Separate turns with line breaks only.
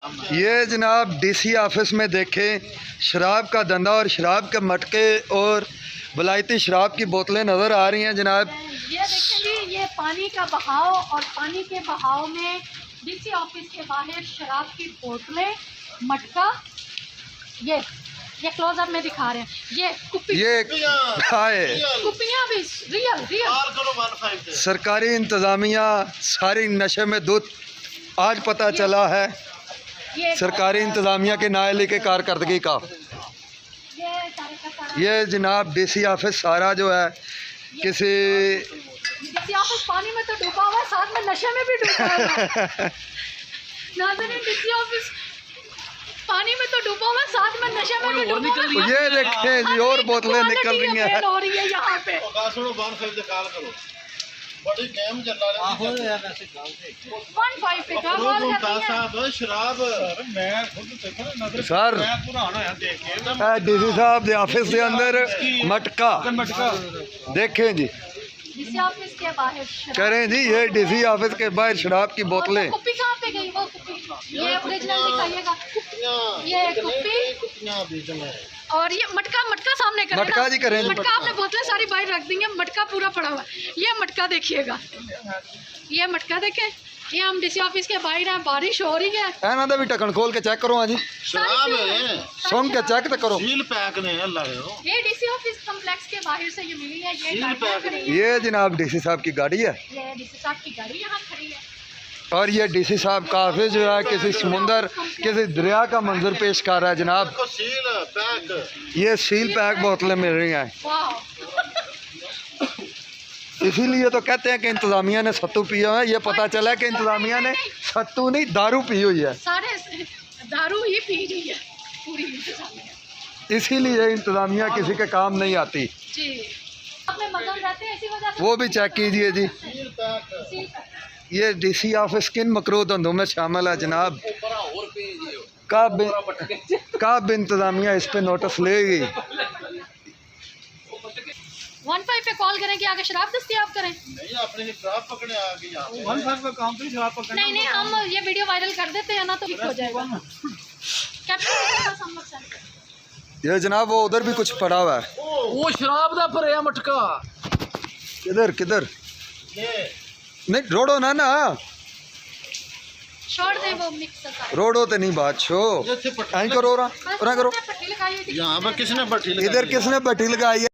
ये जनाब DC office में देखें शराब का धंधा और शराब के मटके और वलायती शराब की बोतलें नज़र आ रही हैं जनाब।
ये देखें जी, ये पानी का बहाव और पानी के बहाव में डीसी ऑफिस के बाहर शराब की बोतलें, मटका, ये क्लोजअप में दिखा रहे हैं, ये कुप्पी,
ये
कुप्पियाँ भी रियल
सरकारी इंतज़ामिया सारी नशे में धुत। आज पता चला है सरकारी इंतज़ामिया के नाअहली के कारकर्दगी का। ये जनाब डीसी ऑफिस सारा जो है किसी
डीसी ऑफिस पानी में तो डूबा हुआ है, साथ में नशे में भी डूबा हुआ है। नाज़रीन, डीसी ऑफिस पानी में तो डूबा हुआ है, साथ में नशे में भी डूबा हुआ है।
ये देखें जी, और बोतलें निकल रही हैं।
हो रही है यहाँ पे।
सर डीसी साहब के ऑफिस के अंदर मटका देखें जी,
डीसी ऑफिस के बाहर
करें जी। ये डीसी ऑफिस के बाहर शराब की बोतलें।
कुप्पी कहाँ पे गई? वो कुप्पी, ये ओरिजिनल दिखाइएगा। ये कुप्पी और ये मटका सामने करें।
मटका जी करें।
मटका आपने बोतलें सारी बाहर रख दी हैं, मटका पूरा पड़ा हुआ है। ये मटका देखिएगा, ये मटका देखें। ये हम डीसी ऑफिस के बाहर हैं, बारिश हो रही है।
ਇਹਨਾਂ ਦਾ ਵੀ ਢੱਕਣ खोल के चेक करो। हाँ जी,
शराब है,
सुन के चेक तो करो।
सील पैक ने अल्लाह रे।
ये डीसी ऑफिस कम्प्लेक्स के बाहर से ये मिली है। ये गाड़ियाँ खड़ी हैं।
ये जनाब डीसी साहब की गाड़ी है।
ये डीसी साहब की गाड़ी यहाँ खड़ी है।
और ये डीसी साहब का ऑफिस जो है किसी समुंदर, किसी दरिया का मंजर पेश कर रहा है जनाब।
सील पैक,
ये सील पैक बोतलें मिल रही हैं।
वाह,
इसीलिए तो कहते हैं कि इंतज़ामिया ने सत्तू पिया है। ये पता चला है कि इंतज़ामिया ने सत्तू नहीं दारू पी हुई है।
सारे दारू ही पी रही है पूरी इंतजामिया।
इसीलिए इंतज़ामिया किसी के काम नहीं आती
जी। अपने मगन रहते हैं, इसी वजह से
वो भी चेक कीजिए जी।
Seal pack.
ये डीसी ऑफिस किन मकरूह धंधों में शामिल है जनाब। कब इंतज़ामिया इस पे नोटिस लेगी।
15 पे कॉल करें कि आगे शराब दस्तयाब करें।
नहीं, आपने शराब पकड़ने आ गई यहाँ।
15 का काम तो शराब पकड़ना।
नहीं, हम ये वीडियो वायरल कर देते हैं ना तो ठीक हो जाएगा। कैप्टन
ये जनाब वो उधर भी कुछ पड़ा हुआ है।
वो शराब दा भरिया मटका।
किधर किधर?
ये
नहीं रोड़ो ना ना,
छोड़ दें वो मिक्स।
रोड़ो तो नहीं बात छो।
जैसे
करो
पट्टी लगाई हुई थी।
यहाँ पर किसने भट्टी लगाई है?
इधर किसने भट्टी लगाई है?